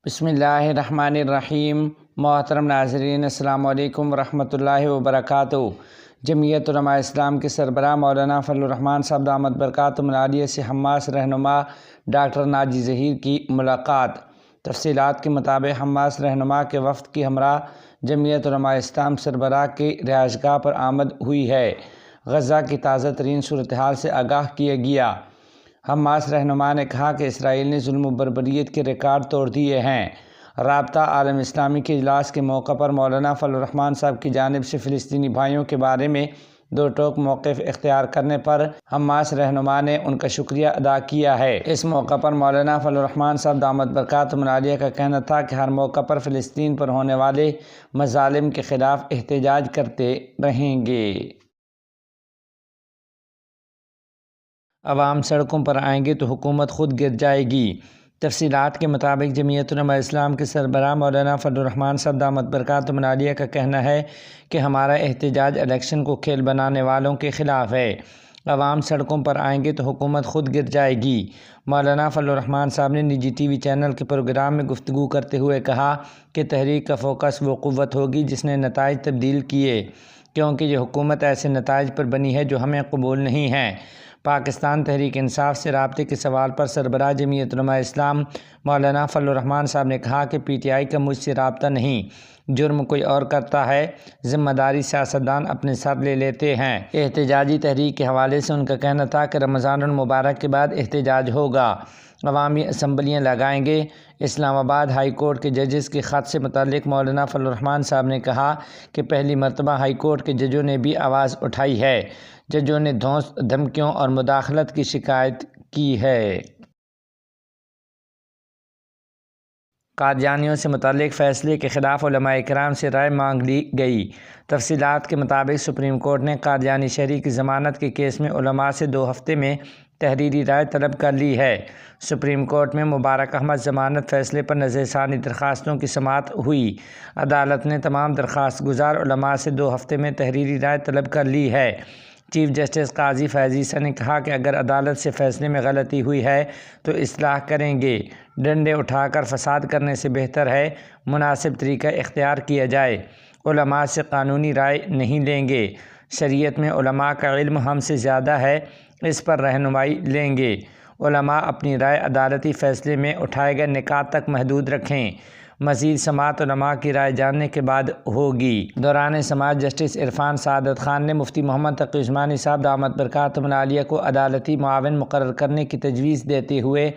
بسم اللہ الرحمن الرحیم۔ محترم ناظرین، السلام علیکم ورحمۃ اللہ وبرکاتہ۔ جمعیت علماء اسلام کے سربراہ مولانا فضل الرحمان صاحب دامت برکاتہم العالیہ سے حماس رہنما ڈاکٹر ناجی ظہیر کی ملاقات۔ تفصیلات کے مطابق حماس رہنما کے وفد کی ہمراہ جمعیت علماء اسلام سربراہ کی رہائش گاہ پر آمد ہوئی ہے۔ غزہ کی تازہ ترین صورتحال سے آگاہ کیا گیا۔ حماس رہنما نے کہا کہ اسرائیل نے ظلم و بربریت کے ریکارڈ توڑ دیے ہیں۔ رابطہ عالم اسلامی کے اجلاس کے موقع پر مولانا فضل الرحمان صاحب کی جانب سے فلسطینی بھائیوں کے بارے میں دو ٹوک موقف اختیار کرنے پر حماس رہنما نے ان کا شکریہ ادا کیا ہے۔ اس موقع پر مولانا فضل الرحمان صاحب دامت برکاتہم العالیہ کا کہنا تھا کہ ہر موقع پر فلسطین پر ہونے والے مظالم کے خلاف احتجاج کرتے رہیں گے۔ عوام سڑکوں پر آئیں گے تو حکومت خود گر جائے گی۔ تفصیلات کے مطابق جمعیت علماء اسلام کے سربراہ مولانا فضل الرحمان صاحب دامت برکاتہم العالیہ کا کہنا ہے کہ ہمارا احتجاج الیکشن کو کھیل بنانے والوں کے خلاف ہے۔ عوام سڑکوں پر آئیں گے تو حکومت خود گر جائے گی۔ مولانا فضل الرحمان صاحب نے نجی ٹی وی چینل کے پروگرام میں گفتگو کرتے ہوئے کہا کہ تحریک کا فوکس وہ قوت ہوگی جس نے نتائج تبدیل کیے، کیونکہ یہ حکومت ایسے نتائج پر بنی ہے جو ہمیں قبول نہیں ہیں۔ پاکستان تحریک انصاف سے رابطے کے سوال پر سربراہ جمعیت علماء اسلام مولانا فضل الرحمان صاحب نے کہا کہ پی ٹی آئی کا مجھ سے رابطہ نہیں، جرم کوئی اور کرتا ہے، ذمہ داری سیاستدان اپنے سر لے لیتے ہیں۔ احتجاجی تحریک کے حوالے سے ان کا کہنا تھا کہ رمضان المبارک کے بعد احتجاج ہوگا، عوامی اسمبلیاں لگائیں گے۔ اسلام آباد ہائی کورٹ کے ججز کے خط سے متعلق مولانا فضل الرحمان صاحب نے کہا کہ پہلی مرتبہ ہائی کورٹ کے ججوں نے بھی آواز اٹھائی ہے، ججوں نے دھونس، دھمکیوں اور مداخلت کی شکایت کی ہے۔ قادیانیوں سے متعلق فیصلے کے خلاف علماء کرام سے رائے مانگ لی گئی۔ تفصیلات کے مطابق سپریم کورٹ نے قادیانی شہری کی ضمانت کے کیس میں علماء سے 2 ہفتے میں تحریری رائے طلب کر لی ہے۔ سپریم کورٹ میں مبارک احمد ضمانت فیصلے پر نظر ثانی درخواستوں کی سماعت ہوئی۔ عدالت نے تمام درخواست گزار علماء سے 2 ہفتے میں تحریری رائے طلب کر لی ہے۔ چیف جسٹس قاضی فیض عیسی نے کہا کہ اگر عدالت سے فیصلے میں غلطی ہوئی ہے تو اصلاح کریں گے، ڈنڈے اٹھا کر فساد کرنے سے بہتر ہے مناسب طریقہ اختیار کیا جائے۔ علماء سے قانونی رائے نہیں لیں گے، شریعت میں علماء کا علم ہم سے زیادہ ہے، اس پر رہنمائی لیں گے۔ علماء اپنی رائے عدالتی فیصلے میں اٹھائے گئے نکات تک محدود رکھیں، مزید سماعت علماء کی رائے جاننے کے بعد ہوگی۔ دوران سماعت جسٹس عرفان سعادت خان نے مفتی محمد تقی عثمانی صاحب دامت برکاتہم العالیہ کو عدالتی معاون مقرر کرنے کی تجویز دیتے ہوئے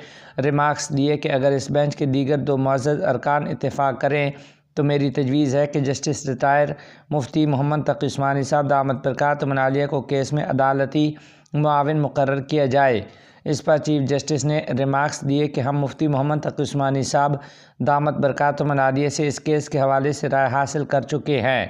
ریمارکس دیے کہ اگر اس بینچ کے دیگر 2 معزز ارکان اتفاق کریں تو میری تجویز ہے کہ جسٹس ریٹائر مفتی محمد تقی عثمانی صاحب دامت برکاتہم العالیہ کو کیس میں عدالتی معاون مقرر کیا جائے۔ اس پر چیف جسٹس نے ریمارکس دیے کہ ہم مفتی محمد تقی عثمانی صاحب دامت برکاتہم العالیہ سے اس کیس کے حوالے سے رائے حاصل کر چکے ہیں۔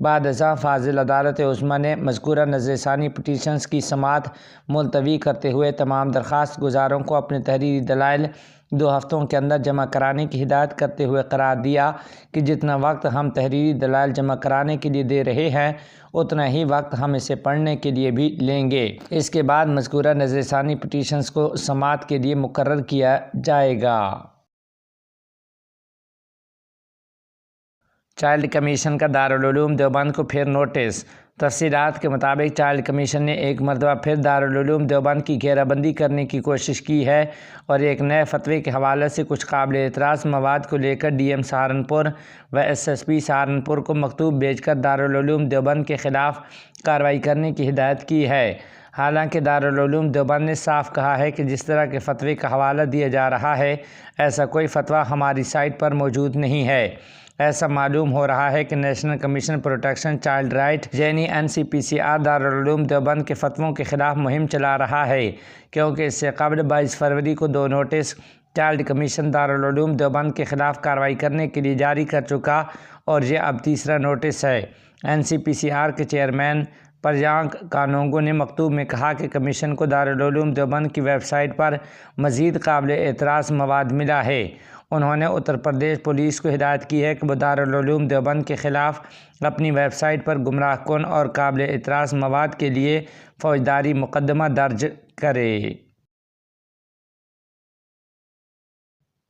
بعد ازاں فاضل عدالت عظمیٰ نے مذکورہ نظر ثانی پٹیشنز کی سماعت ملتوی کرتے ہوئے تمام درخواست گزاروں کو اپنے تحریری دلائل 2 ہفتوں کے اندر جمع کرانے کی ہدایت کرتے ہوئے قرار دیا کہ جتنا وقت ہم تحریری دلائل جمع کرانے کے لیے دے رہے ہیں اتنا ہی وقت ہم اسے پڑھنے کے لیے بھی لیں گے۔ اس کے بعد مذکورہ نظر ثانی پٹیشنز کو سماعت کے لیے مقرر کیا جائے گا۔ چائلڈ کمیشن کا دارالعلوم دیوبند کو پھر نوٹس۔ تفصیلات کے مطابق چائلڈ کمیشن نے ایک مرتبہ پھر دارالعلوم دیوبند کی گھیرہ بندی کرنے کی کوشش کی ہے اور ایک نئے فتوے کے حوالے سے کچھ قابل اعتراض مواد کو لے کر ڈی ایم سہارنپور و ایس ایس پی سہارنپور کو مکتوب بھیج کر دارالعلوم دیوبند کے خلاف کارروائی کرنے کی ہدایت کی ہے۔ حالانکہ دارالعلوم دیوبند نے صاف کہا ہے کہ جس طرح کے فتوے کا حوالہ دیا جا رہا ہے ایسا کوئی فتویٰ ہماری سائٹ پر موجود نہیں ہے۔ ایسا معلوم ہو رہا ہے کہ national commission protection child right یعنی NCPCR دارالعلوم دیوبند کے فتووں کے خلاف مہم چلا رہا ہے، کیونکہ اس سے قبل 22 فروری کو 2 notice child commission Darul Uloom Deoband کے خلاف کارروائی کرنے کے لیے جاری کر چکا اور یہ اب تیسرا نوٹس ہے۔ NCPCR کے چیئرمین پریانک کانونگو نے مکتوب میں کہا کہ کمیشن کو دارالعلوم دیوبند کی ویب سائٹ پر مزید قابل اعتراض مواد ملا ہے۔ انہوں نے اتر پردیش پولیس کو ہدایت کی ہے کہ وہ دارالعلوم دیوبند کے خلاف اپنی ویب سائٹ پر گمراہ کن اور قابل اعتراض مواد کے لیے فوجداری مقدمہ درج کرے۔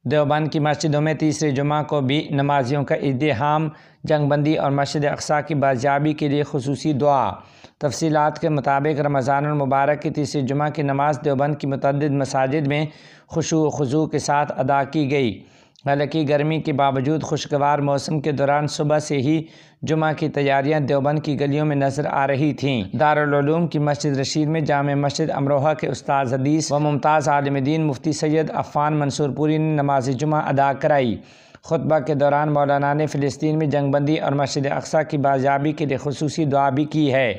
دیوبند کی مسجدوں میں تیسرے جمعہ کو بھی نمازیوں کا ازدحام، جنگ بندی اور مسجد اقصیٰ کی بازیابی کے لیے خصوصی دعا۔ تفصیلات کے مطابق رمضان المبارک کی تیسری جمعہ کی نماز دیوبند کی متعدد مساجد میں خشوع و خضوع کے ساتھ ادا کی گئی۔ حالانکہ گرمی کے باوجود خوشگوار موسم کے دوران صبح سے ہی جمعہ کی تیاریاں دیوبند کی گلیوں میں نظر آ رہی تھیں۔ دارالعلوم کی مسجد رشید میں جامع مسجد امروہہ کے استاد حدیث و ممتاز عالم دین مفتی سید عفان منصور پوری نے نماز جمعہ ادا کرائی۔ خطبہ کے دوران مولانا نے فلسطین میں جنگ بندی اور مسجد اقصیٰ کی بازیابی کے لیے خصوصی دعا بھی کی ہے۔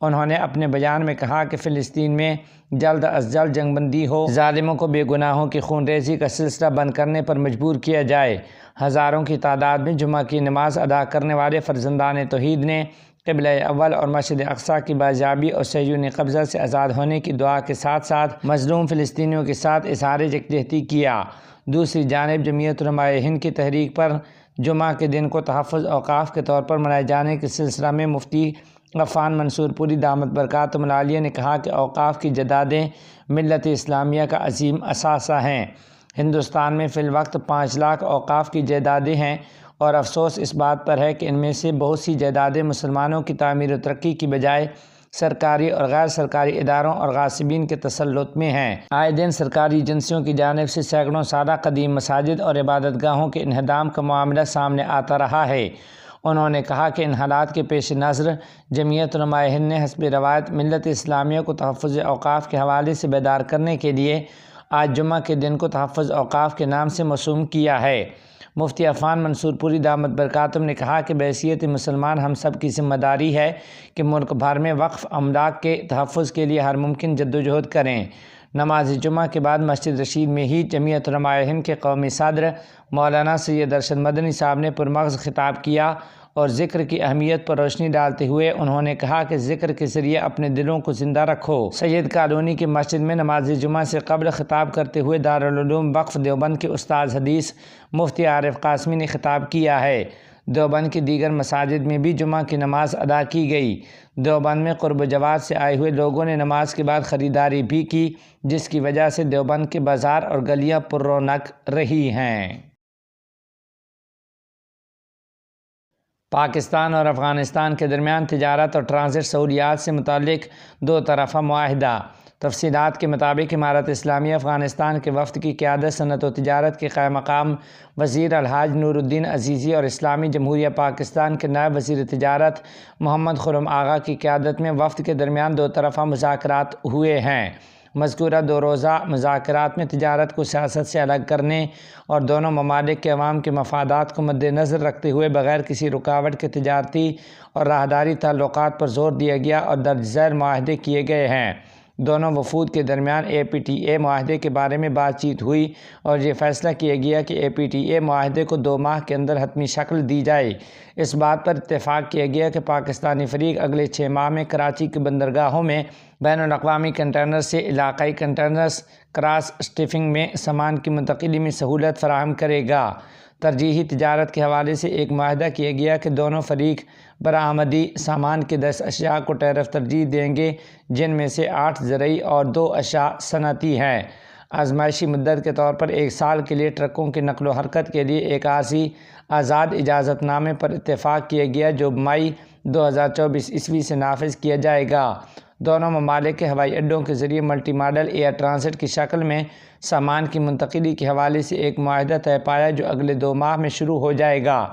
انہوں نے اپنے بیان میں کہا کہ فلسطین میں جلد از جلد جنگ بندی ہو، ظالموں کو بے گناہوں کی خون ریزی کا سلسلہ بند کرنے پر مجبور کیا جائے۔ ہزاروں کی تعداد میں جمعہ کی نماز ادا کرنے والے فرزندان توحید نے قبلہ اول اور مسجد اقصیٰ کی بازیابی اور صہیونی قبضہ سے آزاد ہونے کی دعا کے ساتھ ساتھ مظلوم فلسطینیوں کے ساتھ اظہار یکجہتی کیا۔ دوسری جانب جمعیت علماء ہند کی تحریک پر جمعہ کے دن کو تحفظ اوقاف کے طور پر منائے جانے کے سلسلہ میں مفتی عفان منصور پوری دامت برکاتہم العالیہ نے کہا کہ اوقاف کی جدادیں ملت اسلامیہ کا عظیم اثاثہ ہیں۔ ہندوستان میں فی الوقت 5 لاکھ اوقاف کی جائیدادیں ہیں اور افسوس اس بات پر ہے کہ ان میں سے بہت سی جائیدادیں مسلمانوں کی تعمیر و ترقی کی بجائے سرکاری اور غیر سرکاری اداروں اور غاصبین کے تسلط میں ہیں۔ آئے دن سرکاری ایجنسیوں کی جانب سے سینکڑوں سالہ قدیم مساجد اور عبادت گاہوں کے انہدام کا معاملہ سامنے آتا رہا ہے۔ انہوں نے کہا کہ ان حالات کے پیش نظر جمعیت علماء ہند نے حسب روایت ملت اسلامیہ کو تحفظ اوقاف کے حوالے سے بیدار کرنے کے لیے آج جمعہ کے دن کو تحفظ اوقاف کے نام سے موسوم کیا ہے۔ مفتی عفان منصور پوری دامت برکاتہم نے کہا کہ بحیثیت مسلمان ہم سب کی ذمہ داری ہے کہ ملک بھر میں وقف املاک کے تحفظ کے لیے ہر ممکن جدوجہد کریں۔ نماز جمعہ کے بعد مسجد رشید میں ہی جمعیت علماء ہند کے قومی صدر مولانا سید ارشد مدنی صاحب نے پرمغز خطاب کیا اور ذکر کی اہمیت پر روشنی ڈالتے ہوئے انہوں نے کہا کہ ذکر کے ذریعے اپنے دلوں کو زندہ رکھو۔ سید کالونی کی مسجد میں نماز جمعہ سے قبل خطاب کرتے ہوئے دارالعلوم وقف دیوبند کے استاد حدیث مفتی عارف قاسمی نے خطاب کیا ہے۔ دیوبند کی دیگر مساجد میں بھی جمعہ کی نماز ادا کی گئی۔ دیوبند میں قرب و جوار سے آئے ہوئے لوگوں نے نماز کے بعد خریداری بھی کی، جس کی وجہ سے دیوبند کے بازار اور گلیاں پر رونق رہی ہیں۔ پاکستان اور افغانستان کے درمیان تجارت اور ٹرانزٹ سہولیات سے متعلق 2 طرفہ معاہدہ۔ تفصیلات کے مطابق امارت اسلامیہ افغانستان کے وفد کی قیادت صنعت و تجارت کے قائم مقام وزیر الحاج نور الدین عزیزی اور اسلامی جمہوریہ پاکستان کے نائب وزیر تجارت محمد خرم آغا کی قیادت میں وفد کے درمیان 2 طرفہ مذاکرات ہوئے ہیں۔ مذکورہ 2 روزہ مذاکرات میں تجارت کو سیاست سے الگ کرنے اور دونوں ممالک کے عوام کے مفادات کو مد نظر رکھتے ہوئے بغیر کسی رکاوٹ کے تجارتی اور راہداری تعلقات پر زور دیا گیا اور درج ذیل معاہدے کیے گئے ہیں۔ دونوں وفود کے درمیان APTA معاہدے کے بارے میں بات چیت ہوئی اور یہ فیصلہ کیا گیا کہ APTA معاہدے کو 2 ماہ کے اندر حتمی شکل دی جائے۔ اس بات پر اتفاق کیا گیا کہ پاکستانی فریق اگلے 6 ماہ میں کراچی کے بندرگاہوں میں بین الاقوامی کنٹینر سے علاقائی کنٹینرز کراس شپنگ میں سامان کی منتقلی میں سہولت فراہم کرے گا۔ ترجیحی تجارت کے حوالے سے ایک معاہدہ کیا گیا کہ دونوں فریق برآمدی سامان کے 10 اشیاء کو ٹیرف ترجیح دیں گے، جن میں سے 8 زرعی اور 2 اشیاء صنعتی ہیں۔ آزمائشی مدت کے طور پر 1 سال کے لیے ٹرکوں کی نقل و حرکت کے لیے ایک عارضی آزاد اجازت نامے پر اتفاق کیا گیا جو مئی 2024 عیسوی سے نافذ کیا جائے گا۔ دونوں ممالک کے ہوائی اڈوں کے ذریعے ملٹی ماڈل ایئر ٹرانزٹ کی شکل میں سامان کی منتقلی کے حوالے سے ایک معاہدہ طے پایا جو اگلے 2 ماہ میں شروع ہو جائے گا۔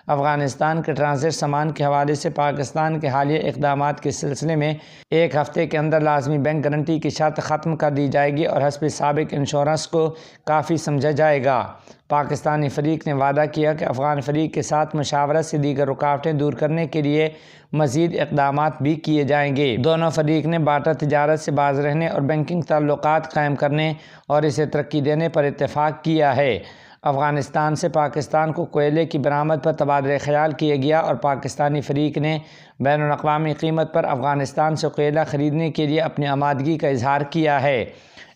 افغانستان کے ٹرانزٹ سامان کے حوالے سے پاکستان کے حالیہ اقدامات کے سلسلے میں 1 ہفتے کے اندر لازمی بینک گارنٹی کی شرط ختم کر دی جائے گی اور حسب سابق انشورنس کو کافی سمجھا جائے گا۔ پاکستانی فریق نے وعدہ کیا کہ افغان فریق کے ساتھ مشاورت سے دیگر رکاوٹیں دور کرنے کے لیے مزید اقدامات بھی کیے جائیں گے۔ دونوں فریق نے بارٹر تجارت سے باز رہنے اور بینکنگ تعلقات قائم کرنے اور اسے ترقی دینے پر اتفاق کیا ہے۔ افغانستان سے پاکستان کو کوئلے کی برآمد پر تبادلہ خیال کیا گیا اور پاکستانی فریق نے بین الاقوامی قیمت پر افغانستان سے کوئلہ خریدنے کے لیے اپنی آمادگی کا اظہار کیا ہے۔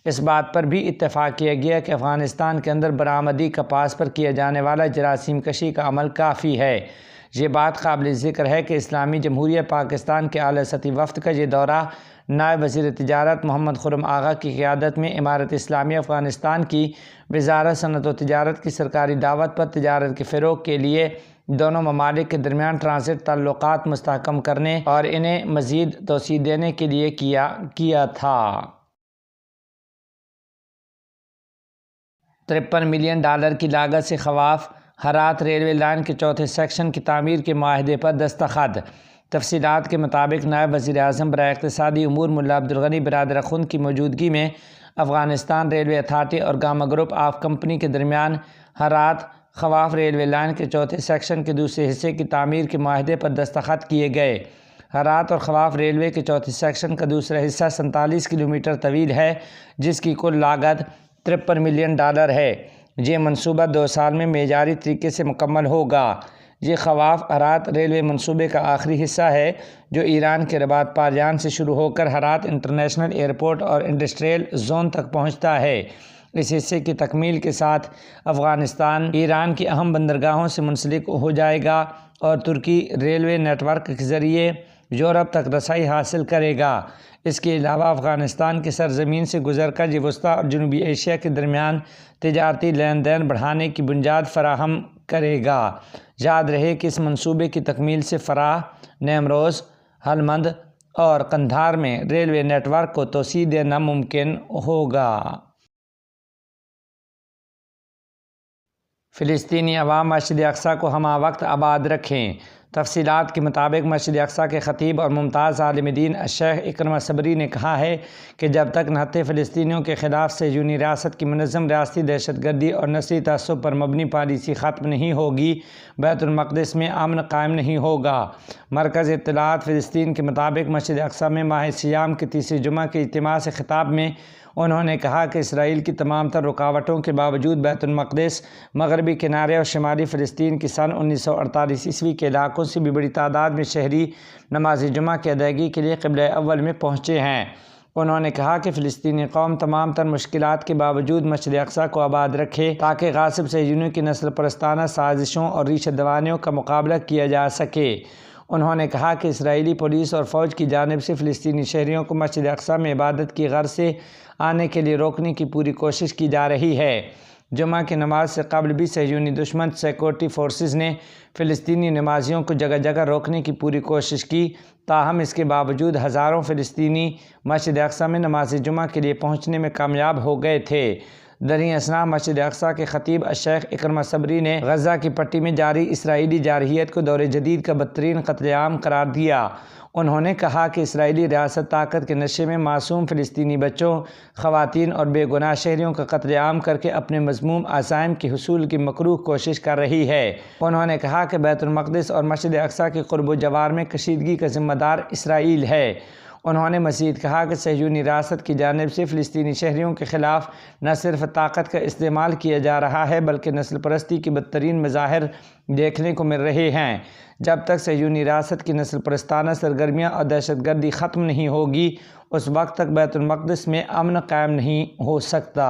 اس بات پر بھی اتفاق کیا گیا کہ افغانستان کے اندر برآمدی کپاس پر کیا جانے والا جراثیم کشی کا عمل کافی ہے۔ یہ بات قابل ذکر ہے کہ اسلامی جمہوریہ پاکستان کے اعلیٰ سطحی وفد کا یہ دورہ نائب وزیر تجارت محمد خرم آغا کی قیادت میں امارت اسلامیہ افغانستان کی وزارت صنعت و تجارت کی سرکاری دعوت پر تجارت کے فروغ کے لیے دونوں ممالک کے درمیان ٹرانزٹ تعلقات مستحکم کرنے اور انہیں مزید توسیع دینے کے لیے کیا تھا۔ $53 ملین کی لاگت سے خواف ہرات ریلوے لائن کے چوتھے سیکشن کی تعمیر کے معاہدے پر دستخط۔ تفصیلات کے مطابق نائب وزیر اعظم برائے اقتصادی امور ملا عبدالغنی برادر خند کی موجودگی میں افغانستان ریلوے اتھارٹی اور گاما گروپ آف کمپنی کے درمیان ہرات خواف ریلوے لائن کے چوتھے سیکشن کے دوسرے حصے کی تعمیر کے معاہدے پر دستخط کیے گئے۔ ہرات اور خواف ریلوے کے چوتھے سیکشن کا دوسرا حصہ 47 کلومیٹر طویل ہے، جس کی کل لاگت $53 ملین ہے۔ یہ منصوبہ 2 سال میں معیاری طریقے سے مکمل ہوگا۔ یہ خواف ہرات ریلوے منصوبے کا آخری حصہ ہے جو ایران کے رباط پارجان سے شروع ہو کر ہرات انٹرنیشنل ایئرپورٹ اور انڈسٹریل زون تک پہنچتا ہے۔ اس حصے کی تکمیل کے ساتھ افغانستان ایران کی اہم بندرگاہوں سے منسلک ہو جائے گا اور ترکی ریلوے نیٹ ورک کے ذریعے یورپ تک رسائی حاصل کرے گا۔ اس کے علاوہ افغانستان کی سرزمین سے گزر کر یہ وسطی اور جنوبی ایشیا کے درمیان تجارتی لین دین بڑھانے کی بنیاد فراہم کرے گا۔ یاد رہے کہ اس منصوبے کی تکمیل سے فرح، نیمروز، ہلمند اور قندھار میں ریلوے نیٹ ورک کو توسیع دینا ممکن ہوگا۔ فلسطینی عوام مسجد اقصی کو ہمہ وقت آباد رکھیں۔ تفصیلات کے مطابق مسجد اقصی کے خطیب اور ممتاز عالم دین الشیخ اکرمہ صبری نے کہا ہے کہ جب تک نہتے فلسطینیوں کے خلاف صہیونی ریاست کی منظم ریاستی دہشت گردی اور نسلی تعصب پر مبنی پالیسی ختم نہیں ہوگی، بیت المقدس میں امن قائم نہیں ہوگا۔ مرکز اطلاعات فلسطین کے مطابق مسجد اقصی میں ماہ سیام کے تیسرے جمعہ کے اجتماع سے خطاب میں انہوں نے کہا کہ اسرائیل کی تمام تر رکاوٹوں کے باوجود بیت المقدس، مغربی کنارے اور شمالی فلسطین کی سن 1948 کے علاقوں سے بھی بڑی تعداد میں شہری نماز جمعہ کی ادائیگی کے لیے قبلہ اول میں پہنچے ہیں۔ انہوں نے کہا کہ فلسطینی قوم تمام تر مشکلات کے باوجود مسجد اقصی کو آباد رکھے تاکہ غاصب صہیونیوں کی نسل پرستانہ سازشوں اور ریشہ دوانیوں کا مقابلہ کیا جا سکے۔ انہوں نے کہا کہ اسرائیلی پولیس اور فوج کی جانب سے فلسطینی شہریوں کو مسجد اقصی میں عبادت کی غرض سے آنے کے لیے روکنے کی پوری کوشش کی جا رہی ہے۔ جمعہ کی نماز سے قبل بھی صہیونی دشمن سیکورٹی فورسز نے فلسطینی نمازیوں کو جگہ جگہ روکنے کی پوری کوشش کی، تاہم اس کے باوجود ہزاروں فلسطینی مسجد اقصی میں نماز جمعہ کے لیے پہنچنے میں کامیاب ہو گئے تھے۔ دریں اثنا مسجد اقصی کے خطیب الشیخ اکرمہ صبری نے غزہ کی پٹی میں جاری اسرائیلی جارحیت کو دور جدید کا بدترین قتل عام قرار دیا۔ انہوں نے کہا کہ اسرائیلی ریاست طاقت کے نشے میں معصوم فلسطینی بچوں، خواتین اور بے گناہ شہریوں کا قتل عام کر کے اپنے مذموم عزائم کے حصول کی مکروہ کوشش کر رہی ہے۔ انہوں نے کہا کہ بیت المقدس اور مسجد اقصی کے قرب و جوار میں کشیدگی کا ذمہ دار اسرائیل ہے۔ انہوں نے مزید کہا کہ صہیونی ریاست کی جانب سے فلسطینی شہریوں کے خلاف نہ صرف طاقت کا استعمال کیا جا رہا ہے بلکہ نسل پرستی کے بدترین مظاہر دیکھنے کو مل رہے ہیں۔ جب تک صہیونی ریاست کی نسل پرستانہ سرگرمیاں اور دہشت گردی ختم نہیں ہوگی، اس وقت تک بیت المقدس میں امن قائم نہیں ہو سکتا۔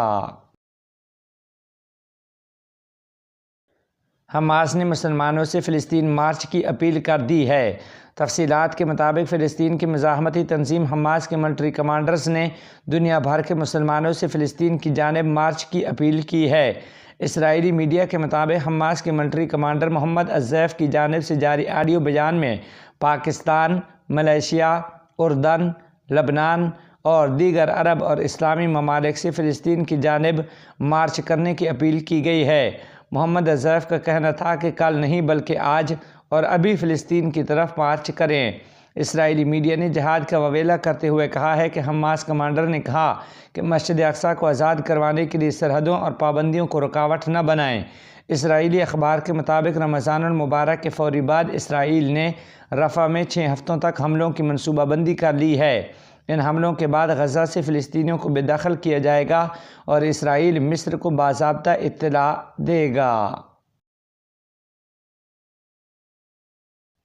حماس نے مسلمانوں سے فلسطین مارچ کی اپیل کر دی ہے۔ تفصیلات کے مطابق فلسطین کی مزاحمتی تنظیم حماس کے ملٹری کمانڈرز نے دنیا بھر کے مسلمانوں سے فلسطین کی جانب مارچ کی اپیل کی ہے۔ اسرائیلی میڈیا کے مطابق حماس کے ملٹری کمانڈر محمد الزیف کی جانب سے جاری آڈیو بیان میں پاکستان، ملیشیا، اردن، لبنان اور دیگر عرب اور اسلامی ممالک سے فلسطین کی جانب مارچ کرنے کی اپیل کی گئی ہے۔ محمد الزیف کا کہنا تھا کہ کل نہیں بلکہ آج اور ابھی فلسطین کی طرف مارچ کریں۔ اسرائیلی میڈیا نے جہاد کا وویلا کرتے ہوئے کہا ہے کہ حماس کمانڈر نے کہا کہ مسجد اقصی کو آزاد کروانے کے لیے سرحدوں اور پابندیوں کو رکاوٹ نہ بنائیں۔ اسرائیلی اخبار کے مطابق رمضان المبارک کے فوری بعد اسرائیل نے رفح میں 6 ہفتوں تک حملوں کی منصوبہ بندی کر لی ہے۔ ان حملوں کے بعد غزہ سے فلسطینیوں کو بے دخل کیا جائے گا اور اسرائیل مصر کو باضابطہ اطلاع دے گا۔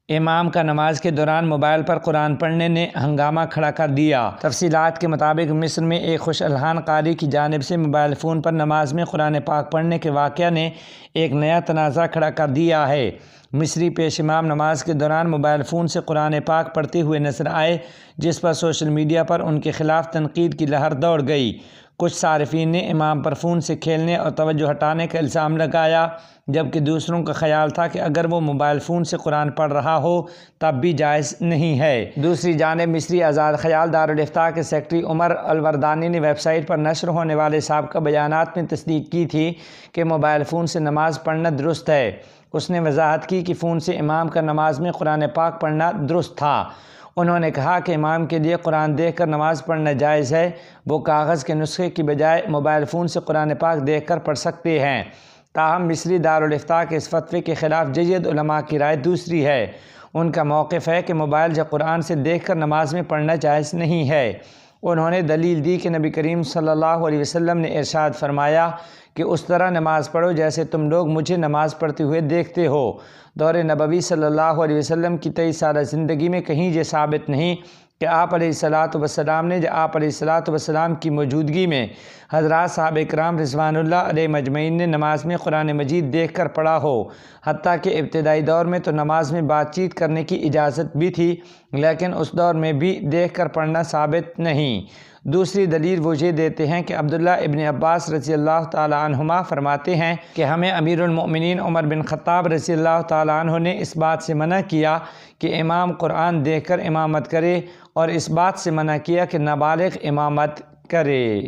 امام کا نماز کے دوران موبائل پر قرآن پڑھنے نے ہنگامہ کھڑا کر دیا۔ تفصیلات کے مطابق مصر میں ایک خوش الحان قاری کی جانب سے موبائل فون پر نماز میں قرآن پاک پڑھنے کے واقعہ نے ایک نیا تنازع کھڑا کر دیا ہے۔ مصری پیش امام نماز کے دوران موبائل فون سے قرآن پاک پڑھتے ہوئے نظر آئے، جس پر سوشل میڈیا پر ان کے خلاف تنقید کی لہر دوڑ گئی۔ کچھ صارفین نے امام پر فون سے کھیلنے اور توجہ ہٹانے کا الزام لگایا، جبکہ دوسروں کا خیال تھا کہ اگر وہ موبائل فون سے قرآن پڑھ رہا ہو تب بھی جائز نہیں ہے۔ دوسری جانب مصری آزاد خیال دارالافتاء کے سیکرٹری عمر الوردانی نے ویب سائٹ پر نشر ہونے والے سابقہ بیانات میں تصدیق کی تھی کہ موبائل فون سے نماز پڑھنا درست ہے۔ اس نے وضاحت کی کہ فون سے امام کا نماز میں قرآن پاک پڑھنا درست تھا۔ انہوں نے کہا کہ امام کے لیے قرآن دیکھ کر نماز پڑھنا جائز ہے، وہ کاغذ کے نسخے کی بجائے موبائل فون سے قرآن پاک دیکھ کر پڑھ سکتے ہیں۔ تاہم مصری دارالافتاء کے اس فتوے کے خلاف جید علماء کی رائے دوسری ہے۔ ان کا موقف ہے کہ موبائل یا قرآن سے دیکھ کر نماز میں پڑھنا جائز نہیں ہے۔ انہوں نے دلیل دی کہ نبی کریم صلی اللہ علیہ وسلم نے ارشاد فرمایا کہ اس طرح نماز پڑھو جیسے تم لوگ مجھے نماز پڑھتے ہوئے دیکھتے ہو۔ دور نبوی صلی اللہ علیہ وسلم کی 23 سالہ زندگی میں کہیں یہ ثابت نہیں کہ آپ علیہ الصلاۃ والسلام نے آپ علیہ الصلاۃ والسلام کی موجودگی میں حضرات صحابہ کرام رضوان اللہ علیہ مجمعین نے نماز میں قرآن مجید دیکھ کر پڑھا ہو۔ حتیٰ کہ ابتدائی دور میں تو نماز میں بات چیت کرنے کی اجازت بھی تھی، لیکن اس دور میں بھی دیکھ کر پڑھنا ثابت نہیں۔ دوسری دلیل وہ یہ دیتے ہیں کہ عبداللہ ابن عباس رضی اللہ تعالیٰ عنہما فرماتے ہیں کہ ہمیں امیر المؤمنین عمر بن خطاب رضی اللہ تعالیٰ عنہ نے اس بات سے منع کیا کہ امام قرآن دیکھ کر امامت کرے، اور اس بات سے منع کیا کہ نابالغ امامت کرے۔